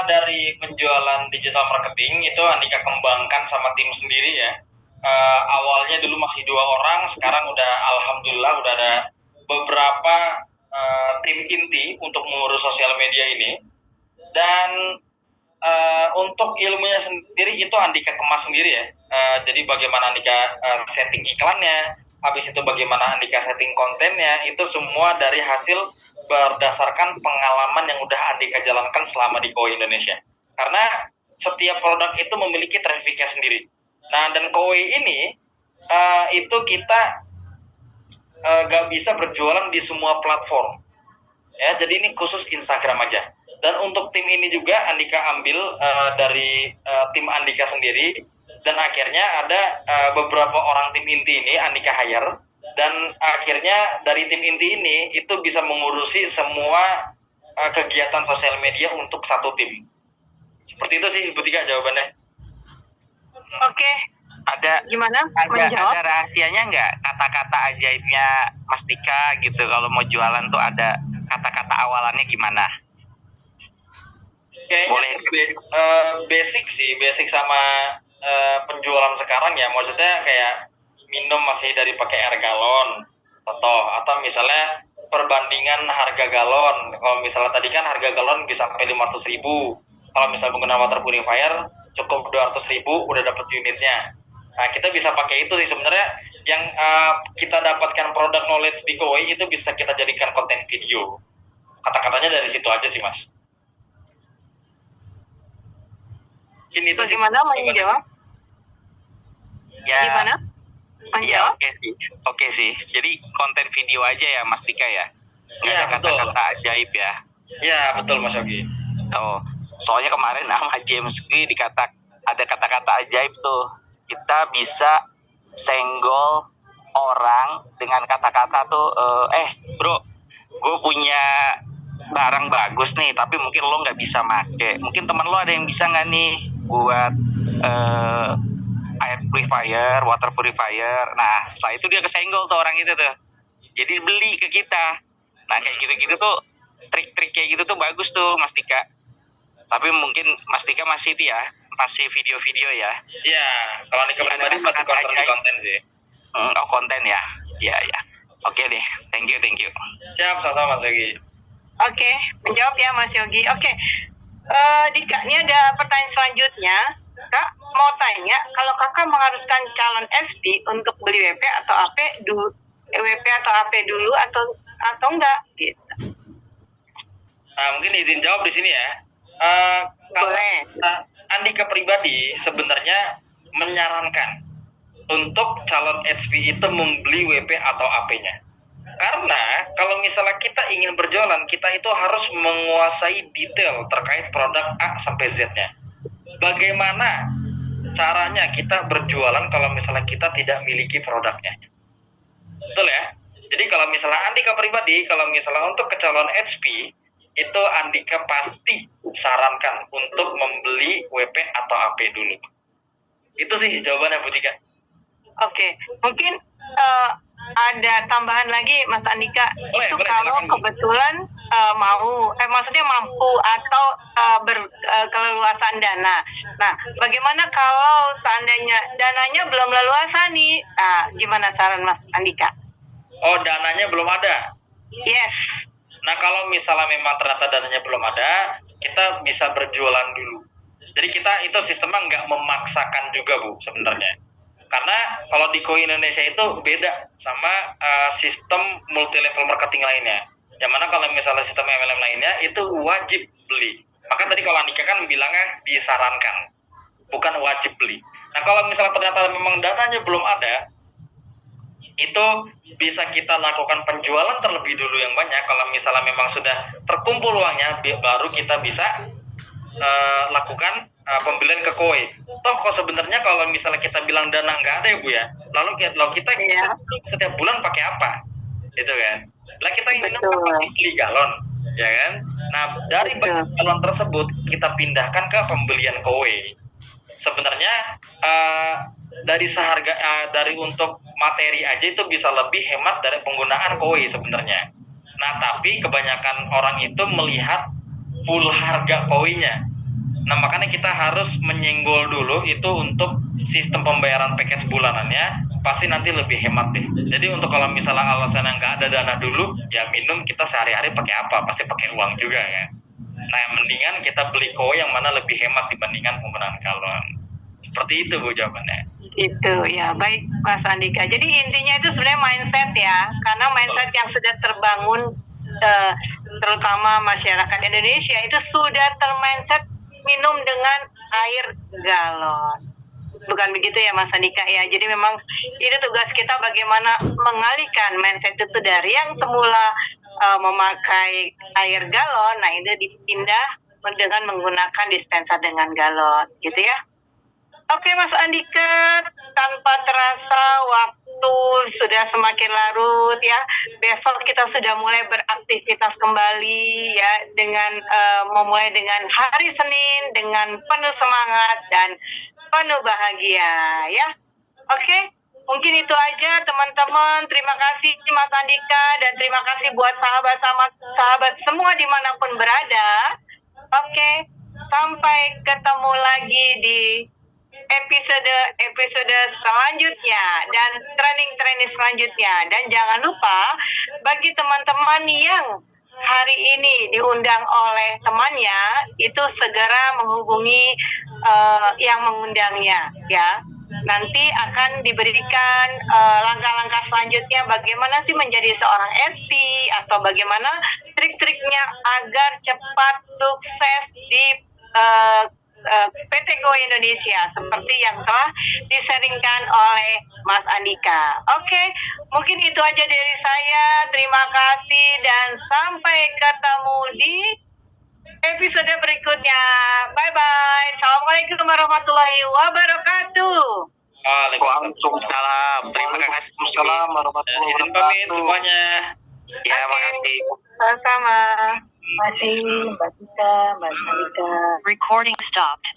dari penjualan digital marketing itu Andika kembangkan sama tim sendiri ya. Awalnya dulu masih 2 orang, sekarang udah alhamdulillah udah ada beberapa tim inti untuk mengurus sosial media ini. Dan untuk ilmunya sendiri itu Andika kemas sendiri ya. Jadi bagaimana Andika setting iklannya, habis itu bagaimana Andika setting kontennya, itu semua dari hasil berdasarkan pengalaman yang udah Andika jalankan selama di Kowe Indonesia. Karena setiap produk itu memiliki trafficnya sendiri. Nah, dan Kowe ini itu kita gak bisa berjualan di semua platform. Ya, jadi ini khusus Instagram aja. Dan untuk tim ini juga Andika ambil dari tim Andika sendiri, dan akhirnya ada beberapa orang tim inti ini Andika hire, dan akhirnya dari tim inti ini itu bisa mengurusi semua kegiatan sosial media untuk satu tim. Seperti itu sih Ibu Tika jawabannya. Oke. Ada rahasianya nggak, kata-kata ajaibnya Mas Dika gitu kalau mau jualan tuh, ada kata-kata awalannya gimana? Kayaknya basic sama penjualan sekarang ya, maksudnya kayak minum masih dari pakai air galon atau misalnya perbandingan harga galon. Kalau misalnya tadi kan harga galon bisa sampai 500.000, kalau misalnya menggunakan water purifier cukup 200.000 udah dapat unitnya. Nah, kita bisa pakai itu sih sebenarnya. Yang kita dapatkan produk knowledge di Kowe itu bisa kita jadikan konten video. Kata-katanya dari situ aja sih, Mas. Ini itu bagaimana menjawab? Ya. Gimana? Ya, oke sih. Jadi konten video aja ya, Mas Dika ya. Nggak ada kata-kata ajaib ya. Ya, betul Mas Yogi. Oh, soalnya kemarin sama James G ada kata-kata ajaib tuh. Kita bisa senggol orang dengan kata-kata tuh, bro, gue punya barang bagus nih, tapi mungkin lo nggak bisa make. Mungkin teman lo ada yang bisa nggak nih buat air purifier, water purifier. Nah, setelah itu dia kesenggol tuh orang itu tuh. Jadi beli ke kita. Nah, kayak gitu-gitu tuh, trik-trik kayak gitu tuh bagus tuh Mas Dika. Tapi mungkin Mas Dika masih video-video ya. Iya, kalau Nika pribadi masih konten sih. Konten ya. Iya. Oke deh, thank you. Siap, sama-sama Mas Yogi. Oke, menjawab ya Mas Yogi. Oke, Dika, ini ada pertanyaan selanjutnya. Kak, mau tanya, kalau kakak mengharuskan calon SP untuk beli WP atau AP dulu, dulu atau enggak gitu. Nah, mungkin izin jawab di sini ya. Boleh. Andika pribadi sebenarnya menyarankan untuk calon HP itu membeli WP atau AP-nya. Karena kalau misalnya kita ingin berjualan, kita itu harus menguasai detail terkait produk A sampai Z-nya. Bagaimana caranya kita berjualan kalau misalnya kita tidak miliki produknya? Betul ya? Jadi kalau misalnya Andika pribadi, kalau misalnya untuk ke calon HP, itu Andika pasti sarankan untuk membeli WP atau AP dulu. Itu sih jawabannya Bu Tika. Oke, mungkin ada tambahan lagi Mas Andika. Boleh, kalau silakan, kebetulan maksudnya mampu atau berkeleluasan dana. Nah, bagaimana kalau seandainya dananya belum leluasa nih? Gimana saran Mas Andika? Oh, dananya belum ada? Yes. Nah, kalau misalnya memang ternyata dananya belum ada, kita bisa berjualan dulu. Jadi kita itu sistemnya nggak memaksakan juga Bu sebenarnya. Karena kalau di Kowe Indonesia itu beda sama sistem multi level marketing lainnya. Yang mana kalau misalnya sistem MLM lainnya itu wajib beli. Maka tadi kalau Andika kan bilangnya disarankan, bukan wajib beli. Nah, kalau misalnya ternyata memang dananya belum ada, itu bisa kita lakukan penjualan terlebih dulu yang banyak. Kalau misalnya memang sudah terkumpul uangnya, baru kita bisa lakukan pembelian ke Kowe. Toh kok sebenarnya kalau misalnya kita bilang dana nggak ada ya Bu ya, lalu kita setiap bulan pakai apa, gitu kan? Lah kita ini beli galon, ya kan? Nah, dari galon tersebut kita pindahkan ke pembelian Kowe. Sebenarnya dari seharga dari untuk materi aja itu bisa lebih hemat dari penggunaan Kowe sebenarnya. Nah, tapi kebanyakan orang itu melihat full harga Kowe-nya. Nah, makanya kita harus menyenggol dulu itu untuk sistem pembayaran package bulanannya, pasti nanti lebih hemat deh. Jadi untuk kalau misalnya alasan yang nggak ada dana dulu, ya minum kita sehari-hari pakai apa? Pasti pakai uang juga kan. Nah, yang mendingan kita beli kowe yang mana lebih hemat dibandingkan penggunaan galon. Seperti itu Bu jawabannya. Itu ya, baik Mas Andika. Jadi intinya itu sebenarnya mindset ya, karena mindset yang sudah terbangun terutama masyarakat Indonesia itu sudah termindset minum dengan air galon. Bukan begitu ya Mas Andika ya. Jadi memang itu tugas kita bagaimana mengalihkan mindset itu dari yang semula memakai air galon, nah ini dipindah dengan menggunakan dispenser dengan galon, gitu ya. Oke Mas Andika, tanpa terasa waktu sudah semakin larut ya. Besok kita sudah mulai beraktivitas kembali ya, dengan memulai dengan hari Senin dengan penuh semangat dan penuh bahagia ya. Oke, mungkin itu aja teman-teman. Terima kasih Mas Andika dan terima kasih buat sahabat semua dimanapun berada. Oke, sampai ketemu lagi di episode selanjutnya dan training selanjutnya. Dan jangan lupa bagi teman-teman yang hari ini diundang oleh temannya, itu segera menghubungi yang mengundangnya ya. Nanti akan diberikan langkah-langkah selanjutnya bagaimana sih menjadi seorang SP atau bagaimana trik-triknya agar cepat sukses di PT Go Indonesia seperti yang telah disaringkan oleh Mas Andika. Oke, mungkin itu aja dari saya. Terima kasih dan sampai ketemu di episode berikutnya. Bye-bye. Assalamualaikum warahmatullahi wabarakatuh. Waalaikumsalam. Terima kasih. Waalaikumsalam warahmatullahi Izin pamit wabarakatuh. semuanya. Ya, makasih. Sama-sama. Terima kasih Mbak Tika, Mbak Andika. Recording stopped.